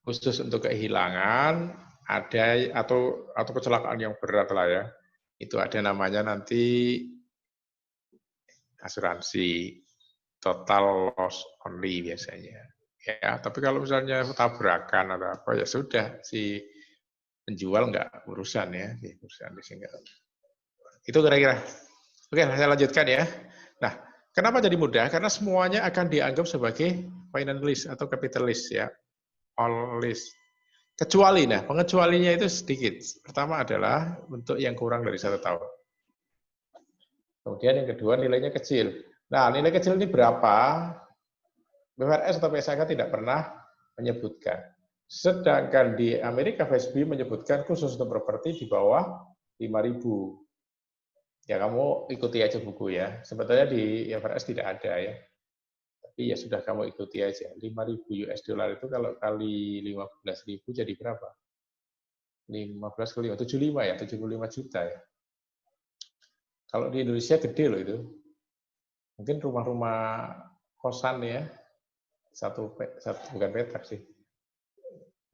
khusus untuk kehilangan ada atau kecelakaan yang berat lah ya. Itu ada namanya nanti asuransi total loss only biasanya. Ya, tapi kalau misalnya tabrakan atau apa ya sudah si penjual nggak urusan ya, si perusahaan di sini. Itu kira-kira. Oke, saya lanjutkan ya. Nah, kenapa jadi mudah? Karena semuanya akan dianggap sebagai financialist atau capitalist ya. All list. Kecuali, nah pengecualinya itu sedikit. Pertama adalah untuk yang kurang dari 1 tahun. Kemudian yang kedua nilainya kecil. Nah nilai kecil ini berapa? BWRS atau PSAK tidak pernah menyebutkan. Sedangkan di Amerika FASB menyebutkan khusus untuk properti di bawah 5.000. Ya kamu ikuti aja buku ya. Sebetulnya di IFRS tidak ada ya. Tapi ya sudah kamu ikuti aja. 5.000 US dollar itu kalau kali 15.000 jadi berapa? 15 kali 5, 75 ya, 75 juta ya. Kalau di Indonesia gede loh itu. Mungkin rumah-rumah kosan ya, satu bukan petak sih.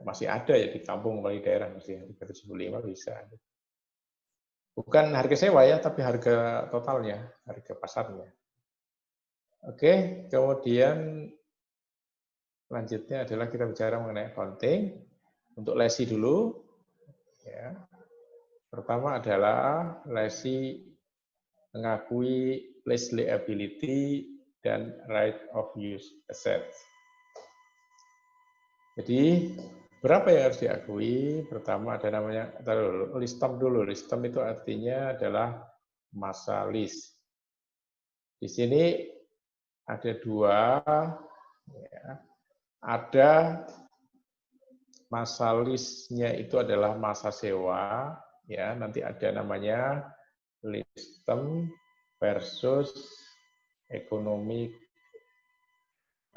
Masih ada ya di kampung apalagi daerah masih 375 bisa. Bukan harga sewa ya, tapi harga totalnya, harga pasarnya. Oke, kemudian lanjutnya adalah kita bicara mengenai accounting. Untuk lesi dulu. Ya. Pertama adalah lesi mengakui lease liability dan right of use assets. Jadi berapa yang harus diakui? Pertama ada namanya lease term dulu. Lease term itu artinya adalah masa lease. Di sini ada dua, ya. Ada masa lease-nya itu adalah masa sewa, ya. Nanti ada namanya lease term versus economic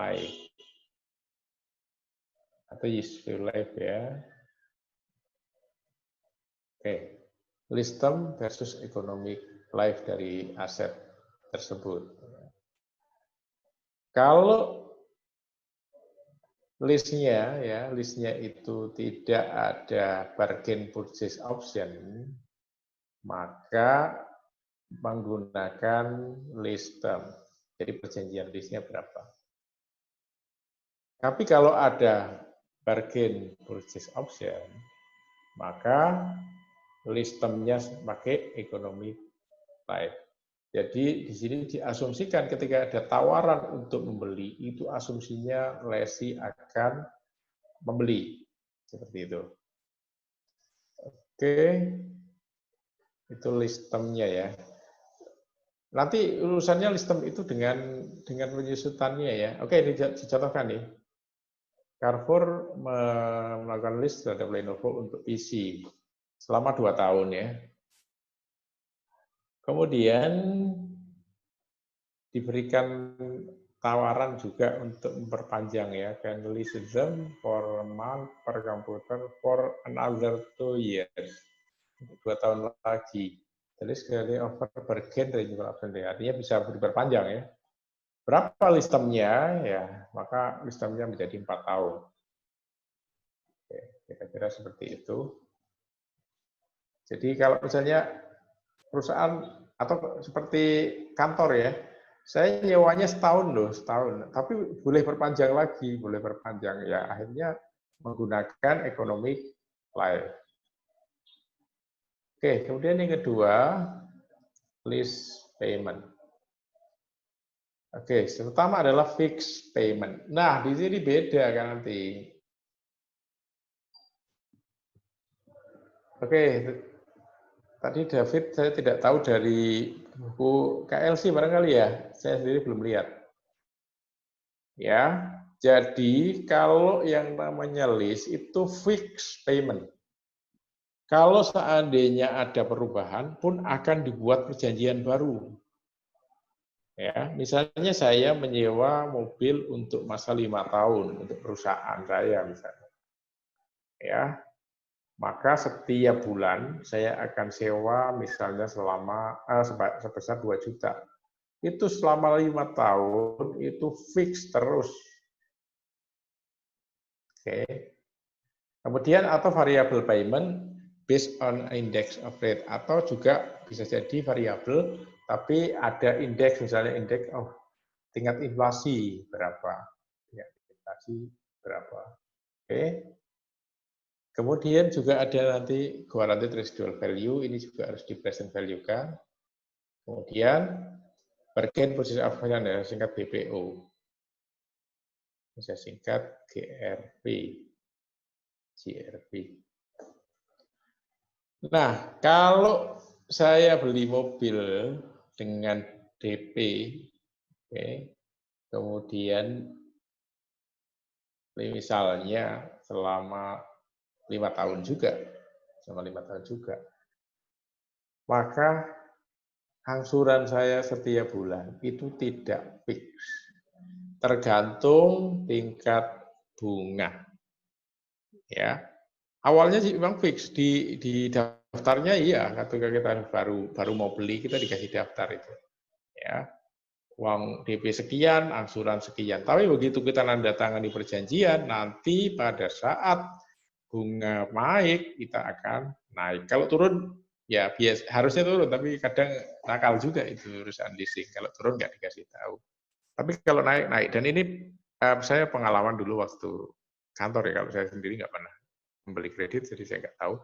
life atau useful life ya. Oke, lease term versus economic life dari aset tersebut. Kalau list-nya ya, list-nya itu tidak ada bargain purchase option, maka menggunakan list term. Jadi perjanjian list-nya berapa. Tapi kalau ada bargain purchase option, maka list term-nya pakai economic life. Jadi di sini diasumsikan ketika ada tawaran untuk membeli, itu asumsinya lesi akan membeli. Seperti itu. Oke, itu list term-nya ya. Nanti urusannya list term itu dengan penyusutannya ya. Oke, ini dicontohkan nih. Carrefour melakukan list terhadap Lenovo untuk PC selama 2 tahun ya. Kemudian diberikan tawaran juga untuk memperpanjang ya, can lease them for a month per computer for another 2 years. Untuk 2 tahun lagi. Jadi sekali over bargain dari jual option artinya bisa diperpanjang ya. Berapa listemnya ya, maka listemnya menjadi 4 tahun. Oke, kira-kira seperti itu. Jadi kalau misalnya perusahaan atau seperti kantor ya, saya nyewanya setahun loh, setahun. Tapi boleh perpanjang lagi, boleh perpanjang. Ya akhirnya menggunakan economic life. Oke, kemudian yang kedua, lease payment. Oke, pertama adalah fixed payment. Nah, di sini beda kan nanti. Oke, tadi David saya tidak tahu dari buku KLC barangkali ya, saya sendiri belum lihat. Ya, jadi kalau yang namanya lease itu fixed payment. Kalau seandainya ada perubahan pun akan dibuat perjanjian baru. Ya, misalnya saya menyewa mobil untuk masa 5 tahun untuk perusahaan saya misalnya. Ya, maka setiap bulan saya akan sewa misalnya sebesar 2 juta. Itu selama 5 tahun itu fix terus. Oke. Kemudian atau variable payment based on index of rate, atau juga bisa jadi variabel tapi ada indeks, misalnya indeks tingkat inflasi berapa, ya, inflasi berapa. Oke. Kemudian juga ada nanti guaranteed residual value, ini juga harus di present value kan. Kemudian bargain purchase option, ya, singkat BPO, bisa singkat GRP. Nah, kalau saya beli mobil dengan DP, oke, kemudian misalnya selama 5 tahun juga, maka angsuran saya setiap bulan itu tidak fix, tergantung tingkat bunga. Ya, awalnya sih memang fix di daftarnya, iya, ketika kita baru mau beli kita dikasih daftar itu, ya, uang DP sekian, angsuran sekian. Tapi begitu kita nandatangani perjanjian, nanti pada saat bunga naik kita akan naik. Kalau turun ya biasa, harusnya turun, tapi kadang nakal juga itu urusan leasing. Kalau turun nggak dikasih tahu. Tapi kalau naik. Dan ini saya pengalaman dulu waktu kantor, ya. Kalau saya sendiri nggak pernah membeli kredit, jadi saya nggak tahu.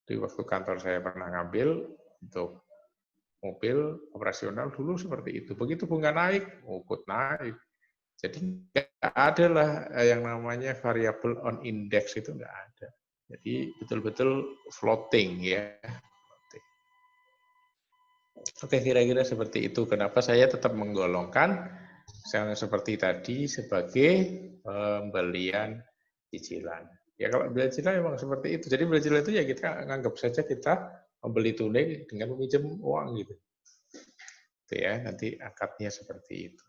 Di waktu kantor saya pernah ngambil untuk mobil operasional dulu seperti itu. Begitu bunga naik, ikut naik. Jadi nggak ada lah yang namanya variable on index, itu nggak ada. Jadi betul-betul floating, ya. Oke, kira-kira seperti itu. Kenapa saya tetap menggolongkan yang seperti tadi sebagai pembelian cicilan. Ya kalau pembelian cicilan memang seperti itu. Jadi pembelian cicilan itu ya kita anggap saja kita membeli tunai dengan meminjam uang gitu. Itu ya, nanti akadnya seperti itu.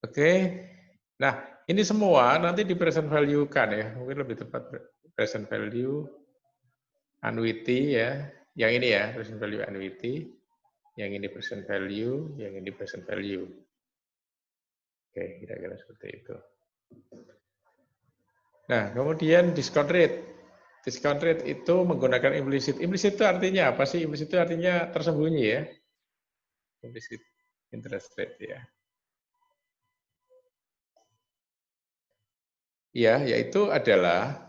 Oke. Nah, ini semua nanti di present value kan, ya. Mungkin lebih tepat present value annuity, ya. Yang ini ya, present value annuity. Yang ini present value, yang ini present value. Oke, kira-kira seperti itu. Nah, kemudian discount rate. Discount rate itu menggunakan implicit. Implicit itu artinya apa sih? Implicit itu artinya tersembunyi, ya. Implicit interest rate, ya. Ya, yaitu adalah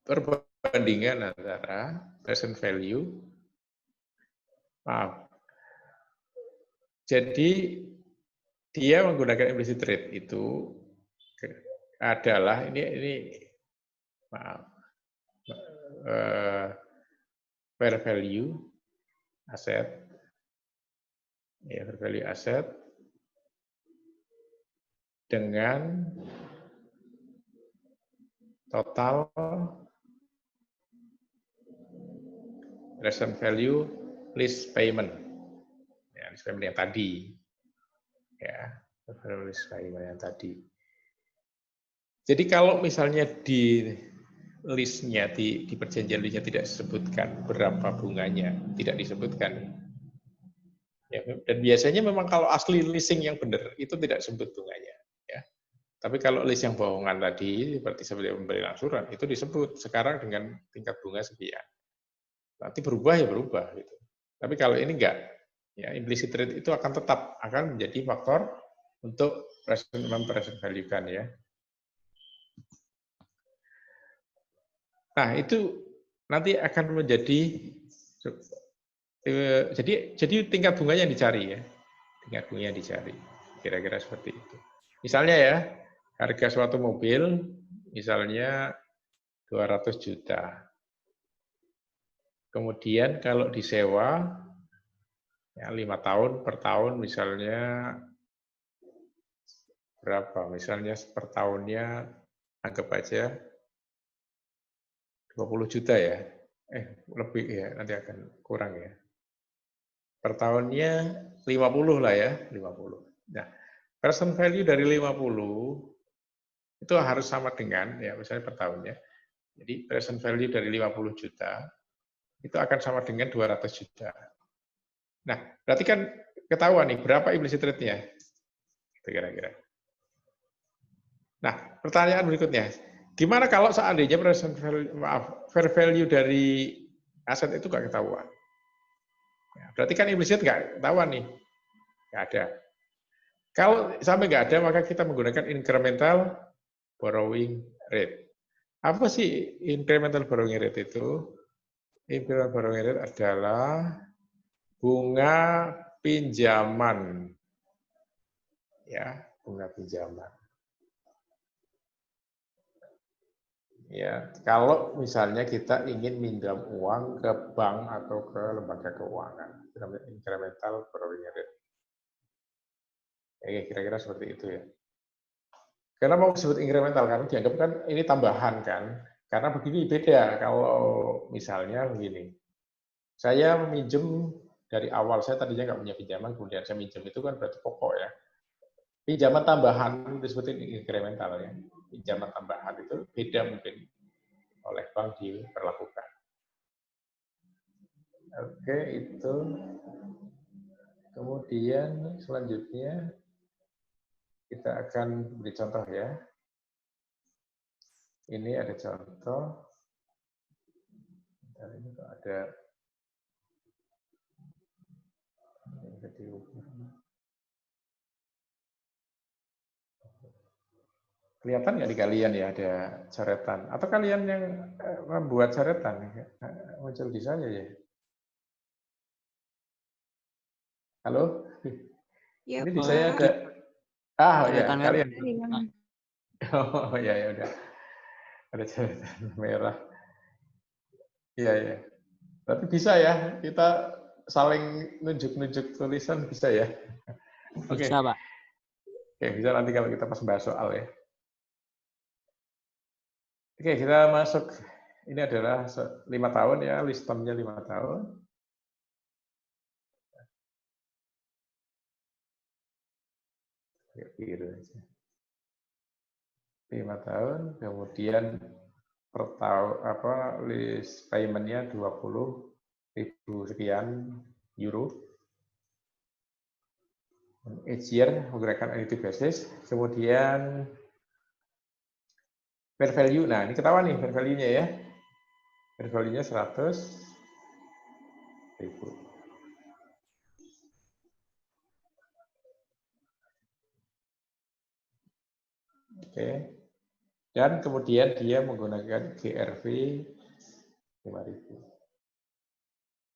perbandingan antara present value. Maaf. Jadi dia menggunakan implicit rate itu adalah ini maaf, fair value aset, ya, fair value aset dengan total present value lease payment, ya, lease payment yang tadi, ya, lease payment yang tadi. Jadi kalau misalnya di listnya, di perjanjian listnya tidak disebutkan berapa bunganya, tidak disebutkan. Ya, dan biasanya memang kalau asli leasing yang benar itu tidak disebut bunganya. Ya. Tapi kalau list yang bohongan tadi, seperti pemberian angsuran, itu disebut sekarang dengan tingkat bunga sekian. Nanti berubah ya berubah. Gitu. Tapi kalau ini enggak, ya, implicit rate itu akan tetap menjadi faktor untuk mempresent value-kan, ya. Nah, itu nanti akan menjadi jadi tingkat bunganya yang dicari, ya. Tingkat bunganya yang dicari. Kira-kira seperti itu. Misalnya ya, harga suatu mobil misalnya 200 juta. Kemudian kalau disewa ya 5 tahun per tahun misalnya berapa? Misalnya per tahunnya anggap aja 20 juta ya. Lebih ya, nanti akan kurang ya. Per tahunnya 50 lah ya, 50. Nah, present value dari 50 itu harus sama dengan, ya misalnya per tahunnya. Jadi present value dari 50 juta itu akan sama dengan 200 juta. Nah, berarti kan ketahuan nih berapa implicit rate-nya. Kira-kira. Nah, pertanyaan berikutnya. Gimana kalau seandainya fair value dari aset itu nggak ketahuan? Ya, berarti kan implisit nggak ketahuan nih, nggak ada. Kalau sampai nggak ada, maka kita menggunakan incremental borrowing rate. Apa sih incremental borrowing rate itu? Incremental borrowing rate adalah bunga pinjaman, ya, bunga pinjaman. Ya, kalau misalnya kita ingin minjam uang ke bank atau ke lembaga keuangan, itu namanya incremental borrowing rate. Ya, kira-kira seperti itu ya. Karena mau disebut incremental karena dianggap kan ini tambahan kan. Karena begini beda kalau misalnya begini. Saya meminjam dari awal, saya tadinya nggak punya pinjaman, kemudian saya minjem itu kan berarti pokok ya. Pinjaman tambahan disebutin incremental ya. Pinjaman tambahan itu beda mungkin oleh bank diperlakukan. Oke, itu. Kemudian selanjutnya kita akan beri contoh ya. Ini ada contoh. Ini kok ada kelihatan nggak di kalian ya ada coretan? Atau kalian yang membuat coretan muncul di saya ya? Halo? Ya, Ini di saya Pak. ada. Ah ya, Coretan merah. kalian. Oh ya ya udah. Ada coretan merah. Iya ya. Tapi bisa ya, kita saling nunjuk-nunjuk tulisan bisa ya. Oke. Bisa, Pak. Oke, bisa nanti kalau kita pas bahas soal ya. Oke, kita masuk. Ini adalah 5 tahun ya, list term-nya 5 tahun. Biru aja. 5 tahun, kemudian per tahun list payment-nya 20.000 sekian euro. Each year menggunakan annuity basis. Kemudian fair value. Nah, ini ketahuan nih fair value-nya ya. Fair value-nya 100.000. Oke. Dan kemudian dia menggunakan GRV 5.000.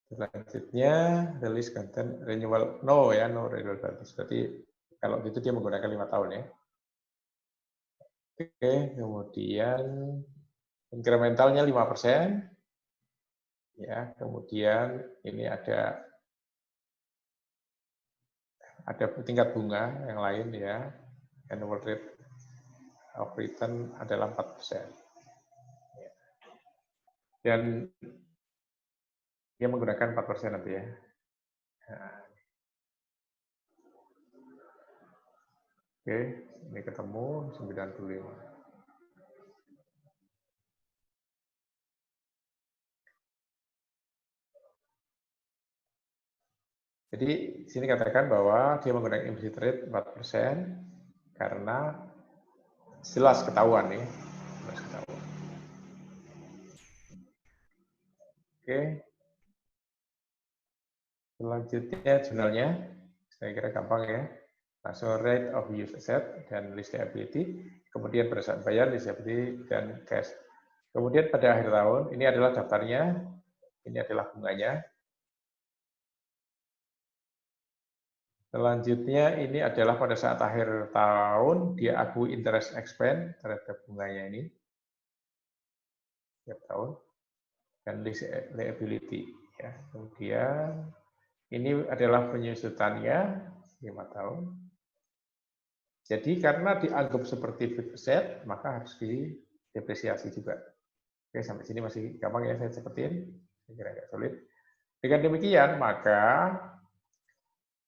Selanjutnya release content renewal no ya, no renewal bagus. Berarti kalau gitu dia menggunakan 5 tahun ya. Oke, kemudian incrementalnya 5%. Ya, kemudian ini ada tingkat bunga yang lain ya. Annual rate of return adalah 4%. Dan dia menggunakan 4% nanti ya. Nah. Oke, ini ketemu 95. Jadi sini katakan bahwa dia menggunakan implicit rate 4% karena jelas ketahuan nih. Jelas ketahuan. Oke. Selanjutnya jurnalnya, saya kira gampang ya. Langsung rate of use asset dan list liability, kemudian berdasarkan bayar, list liability, dan cash. Kemudian pada akhir tahun, ini adalah daftarnya, ini adalah bunganya. Selanjutnya ini adalah pada saat akhir tahun, dia akui interest expense terhadap bunganya ini. Setiap tahun. Dan list liability. Ya. Kemudian ini adalah penyusutannya 5 tahun. Jadi karena dianggap seperti fixed asset, maka harus didepresiasi juga. Oke, sampai sini masih gampang ya saya cepetin. Saya kira agak sulit. Dengan demikian, maka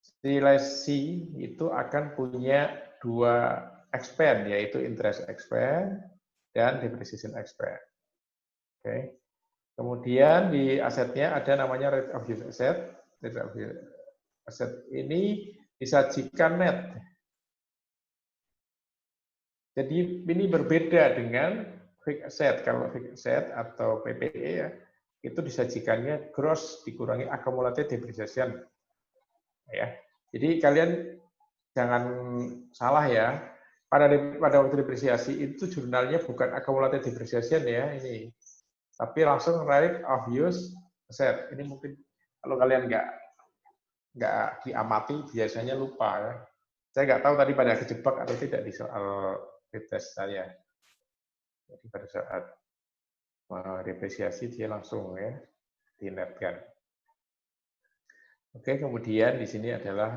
si lessee itu akan punya 2 expense, yaitu interest expense dan depreciation expense. Oke. Kemudian di asetnya ada namanya rate of use asset. Rate of use asset ini disajikan net. Jadi ini berbeda dengan fixed asset. Kalau fixed asset atau PPE ya, itu disajikannya gross dikurangi accumulated depreciation. Ya. Jadi kalian jangan salah ya. Pada waktu depresiasi itu jurnalnya bukan accumulated depreciation ya ini, tapi langsung right of use asset. Ini mungkin kalau kalian nggak diamati biasanya lupa ya. Saya nggak tahu tadi pada kejebak atau tidak di soal tes saya. Jadi pada saat depresiasi dia langsung ya dinetkan. Oke, kemudian di sini adalah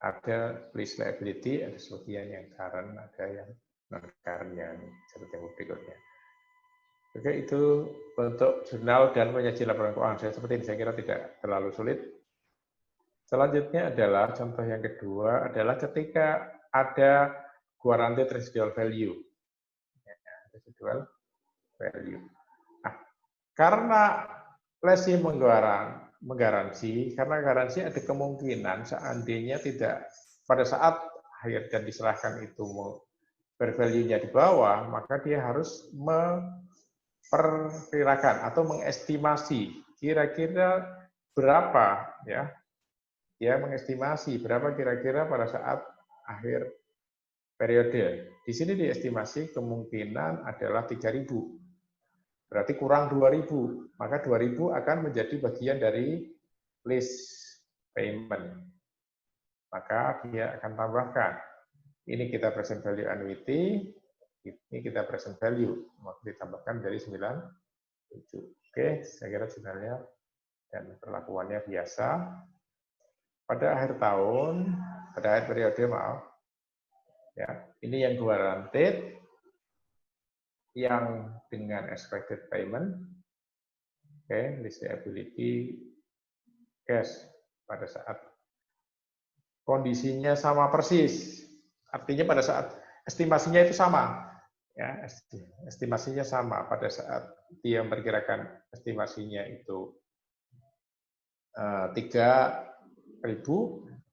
ada lease liability, ada sebagian yang current, ada yang non current yang seperti yang berikutnya. Oke, itu untuk jurnal dan menyaji laporan keuangan. Saya seperti ini, saya kira tidak terlalu sulit. Selanjutnya adalah contoh yang kedua adalah ketika ada guaranteed residual value. Residual value. Nah, karena lessee menggaransi, karena garansi ada kemungkinan seandainya tidak pada saat akhir dan diserahkan itu bervalue-nya di bawah, maka dia harus memperkirakan atau mengestimasi kira-kira berapa ya. Dia mengestimasi berapa kira-kira pada saat akhir periode. Di sini diestimasi kemungkinan adalah 3.000. Berarti kurang 2.000. Maka 2.000 akan menjadi bagian dari lease payment. Maka dia akan tambahkan. Ini kita present value annuity, ini kita present value. Maka ditambahkan dari 97. Oke, saya kira jurnalnya dan perlakuannya biasa. Pada akhir tahun, pada akhir periode maaf, ya ini yang guaranteed, yang dengan expected payment, oke, lease liability, cash pada saat kondisinya sama persis, artinya pada saat estimasinya itu sama, ya estimasinya sama pada saat dia memperkirakan estimasinya itu 3.000,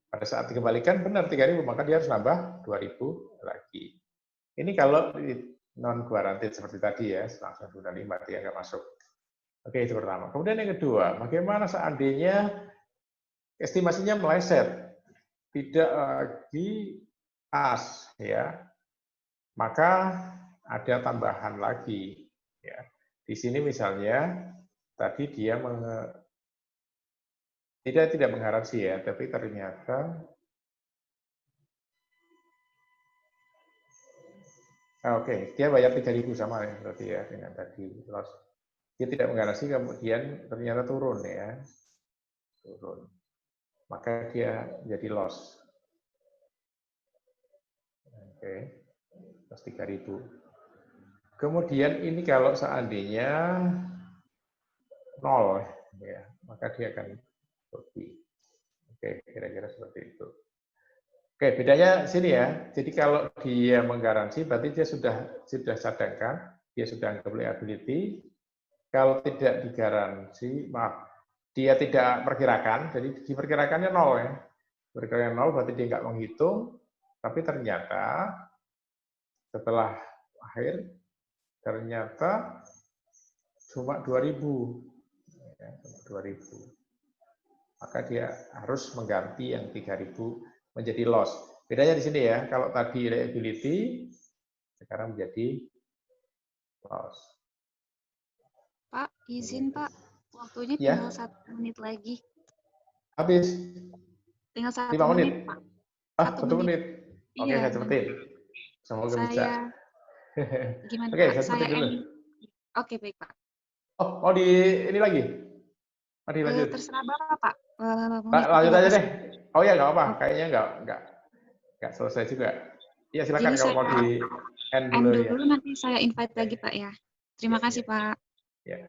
pada saat dikembalikan benar 3.000, maka dia harus nambah 2.000 lagi. Ini kalau non guaranteed seperti tadi ya, langsung sudah 5 dia nggak masuk. Oke, itu pertama. Kemudian yang kedua, bagaimana seandainya estimasinya meleset, tidak lagi pas ya, maka ada tambahan lagi ya. Di sini misalnya tadi dia tidak menggaransi ya, tapi ternyata oke, dia bayar 3.000 sama ya berarti ya dengan tadi loss. Dia tidak menggaransi kemudian ternyata turun ya. Turun. Maka dia jadi loss. Oke. Loss 3.000. Kemudian ini kalau seandainya 0 ya, maka dia akan rugi. Oke, kira-kira seperti itu. Oke, bedanya sini ya. Jadi kalau dia menggaransi, berarti dia sudah cadangkan, dia sudah anggap liability. Kalau tidak digaransi, maaf, dia tidak perkirakan, jadi diperkirakannya 0 ya. Perkirakan 0 berarti dia nggak menghitung, tapi ternyata setelah akhir, ternyata cuma 2.000. Ya, 2.000. Maka dia harus mengganti yang 3.000 menjadi loss. Bedanya di sini ya, kalau tadi liability, sekarang menjadi loss. Pak, izin Pak, waktunya Ya. tinggal 1 menit lagi. Habis. Tinggal 1 5 menit, Pak. 1 menit. Oke, Iya, saya cepetin. Semoga bisa. Gimana Oke, Pak? saya cepetin dulu. Oke, baik Pak. Oh, mau di ini lagi? Mau dilanjut? Terserah Bapak, Pak. Lanjut aja deh. Oh ya, nggak apa. Kayaknya nggak selesai juga. Iya, silakan jadi kalau mau di end dulu ya. Nanti saya invite lagi Pak ya. Terima kasih Pak. Ya.